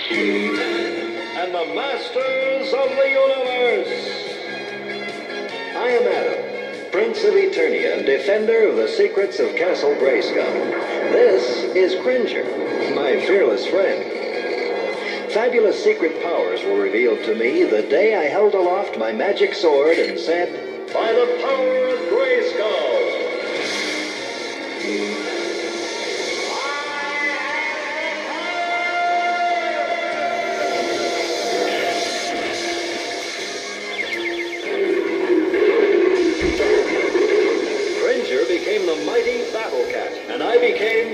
And the Masters of the Universe. I am Adam, Prince of Eternia and defender of the secrets of Castle Grayskull. This is Cringer, my fearless friend. Fabulous secret powers were revealed to me the day I held aloft my magic sword and said, "By the power of Grayskull!" Became the mighty Battle Cat, and I became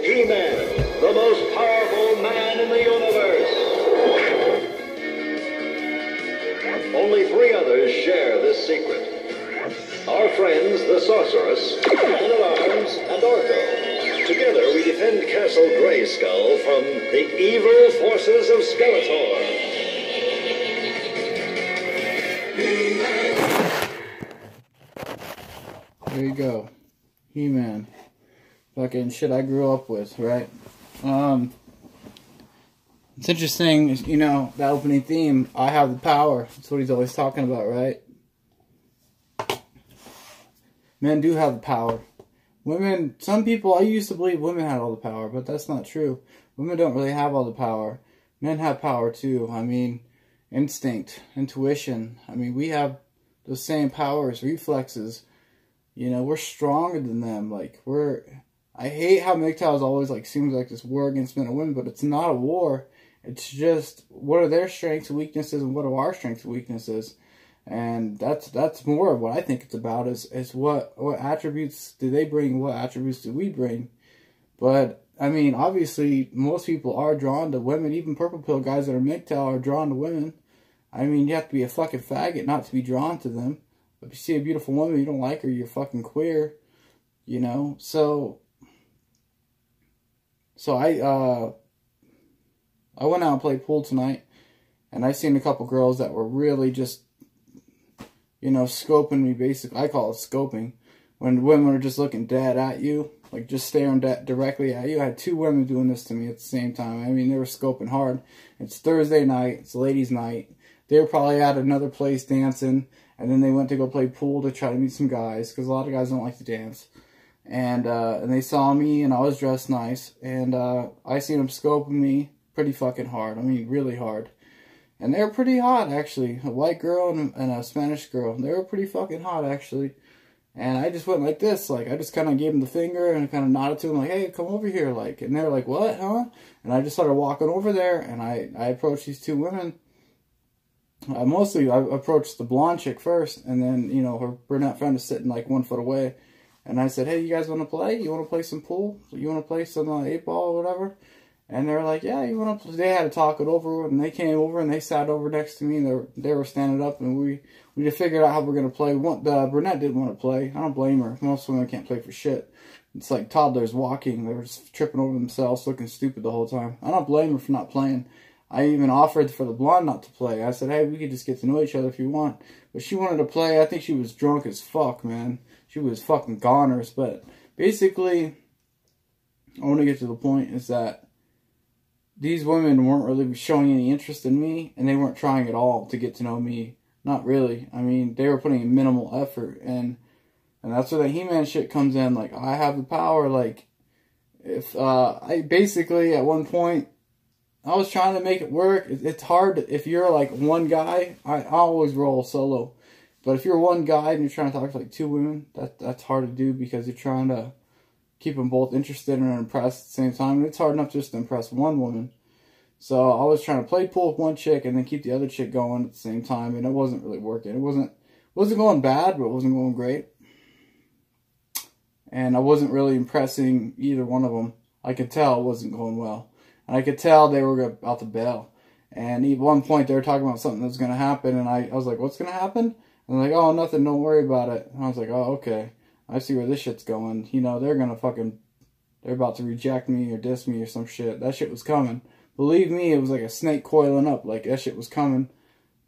He-Man, the most powerful man in the universe. Only 3 others share this secret. Our friends, the Sorceress, Man-at-Arms, and Orko. Together we defend Castle Grayskull from the evil forces of Skeletor. There you go. He-Man. Fucking shit I grew up with, right? It's interesting, you know, that opening theme, I have the power. That's what he's always talking about, right? Men do have the power. Women, some people, I used to believe women had all the power, but that's not true. Women don't really have all the power. Men have power too. I mean, instinct, intuition. I mean, we have the same powers, reflexes. You know, we're stronger than them. Like, I hate how MGTOWs always, like, seems like this war against men and women, but it's not a war. It's just, what are their strengths and weaknesses, and what are our strengths and weaknesses? And that's more of what I think it's about, is what attributes do they bring, what attributes do we bring? But, I mean, obviously, most people are drawn to women. Even Purple Pill guys that are MGTOW are drawn to women. I mean, you have to be a fucking faggot not to be drawn to them. If you see a beautiful woman, you don't like her, you're fucking queer, you know. So I went out and played pool tonight, and I seen a couple girls that were really just, you know, scoping me. Basically, I call it scoping, when women are just looking dead at you, like just staring directly at you. I had 2 women doing this to me at the same time. I mean, they were scoping hard. It's Thursday night, it's ladies' night. They were probably at another place dancing. And then they went to go play pool to try to meet some guys, because a lot of guys don't like to dance. And they saw me, and I was dressed nice. And I seen them scoping me pretty fucking hard. I mean, really hard. And they were pretty hot, actually. A white girl and a Spanish girl. They were pretty fucking hot, actually. And I just went like this. Like, I just kind of gave them the finger and kind of nodded to them, like, hey, come over here. Like, and they were like, what, huh? And I just started walking over there, and I approached these 2 women. I approached the blonde chick first, and then, you know, her brunette friend is sitting like 1 foot away. And I said, hey, you guys want to play? You want to play some pool? You want to play some 8-ball or whatever? And they were like, yeah, you want to play? They had to talk it over, and they came over, and they sat over next to me, and they were standing up, and we just figured out how we're going to play. The brunette didn't want to play. I don't blame her. Most women can't play for shit. It's like toddlers walking. They were just tripping over themselves, looking stupid the whole time. I don't blame her for not playing. I even offered for the blonde not to play. I said, hey, we could just get to know each other if you want. But she wanted to play. I think she was drunk as fuck, man. She was fucking goners. But basically, I want to get to the point is that these women weren't really showing any interest in me, and they weren't trying at all to get to know me. Not really. I mean, they were putting in minimal effort, and that's where the He-Man shit comes in. Like, I have the power. Like, if I basically at one point, I was trying to make it work. It's hard if you're like one guy. I always roll solo. But if you're one guy and you're trying to talk to like 2 women, that's hard to do, because you're trying to keep them both interested and impressed at the same time. And it's hard enough just to impress one woman. So I was trying to play pool with one chick and then keep the other chick going at the same time. And it wasn't really working. It wasn't going bad, but it wasn't going great. And I wasn't really impressing either one of them. I could tell it wasn't going well. And I could tell they were about to bail. And at one point, they were talking about something that was going to happen. And I was like, what's going to happen? And they're like, oh, nothing, don't worry about it. And I was like, oh, okay. I see where this shit's going. You know, they're about to reject me or diss me or some shit. That shit was coming. Believe me, it was like a snake coiling up. Like, that shit was coming.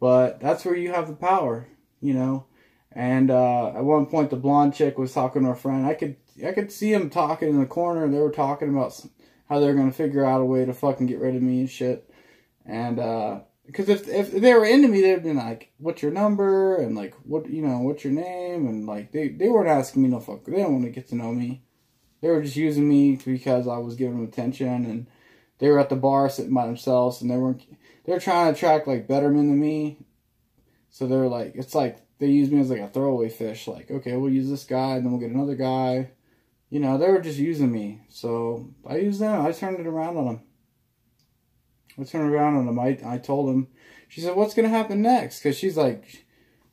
But that's where you have the power, you know. And at one point, the blonde chick was talking to her friend. I could see them talking in the corner. They were talking about how they're going to figure out a way to fucking get rid of me and shit. And because if they were into me, they'd been like, "What's your number?" and like, "What what's your name?" and like they weren't asking me no fuck. They don't want to get to know me. They were just using me because I was giving them attention, and they were at the bar sitting by themselves, and they're trying to attract like better men than me. So they're like, it's like they use me as like a throwaway fish. Like, okay, we'll use this guy, and then we'll get another guy. You know, they were just using me. So I used them. I turned it around on them. I told them. She said, "What's gonna happen next?" Because she's like,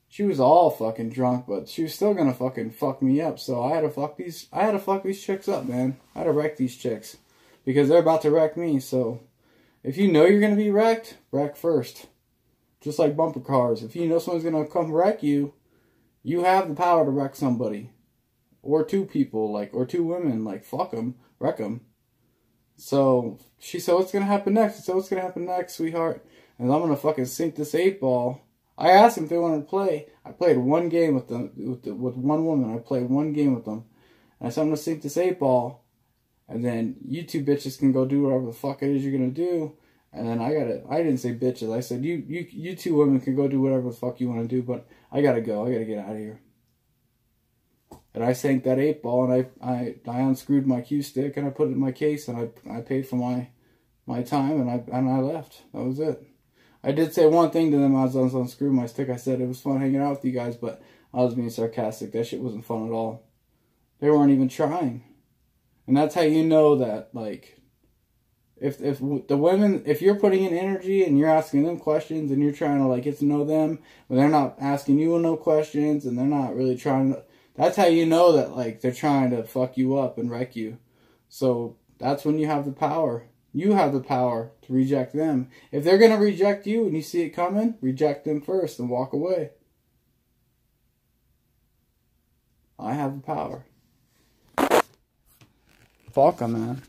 she was all fucking drunk, but she was still gonna fucking fuck me up. So I had to fuck these chicks up, man. I had to wreck these chicks because they're about to wreck me. So if you know you're gonna be wrecked, wreck first. Just like bumper cars. If you know someone's gonna come wreck you, you have the power to wreck somebody, or two people, like, or two women. Like, fuck them, wreck them. So she said, "What's gonna happen next?" I said, "What's gonna happen next, sweetheart?" And I'm gonna fucking sink this 8-ball. I asked them if they wanted to play. I played one game with them, with one woman. I played one game with them. And I said, "I'm gonna sink this 8-ball, and then you two bitches can go do whatever the fuck it is you're gonna do." And then I didn't say bitches. I said, you two women can go do whatever the fuck you want to do, but I gotta go. I gotta get out of here. And I sank that 8-ball, and I unscrewed my cue stick, and I put it in my case, and I paid for my time, and I left. That was it. I did say one thing to them as I was unscrewing my stick. I said it was fun hanging out with you guys, but I was being sarcastic. That shit wasn't fun at all. They weren't even trying. And that's how you know that, like, if the women, if you're putting in energy and you're asking them questions and you're trying to like get to know them, but they're not asking you no questions and they're not really trying to, that's how you know that like they're trying to fuck you up and wreck you. So that's when you have the power. You have the power to reject them. If they're going to reject you and you see it coming, reject them first and walk away. I have the power. Fuck them, man.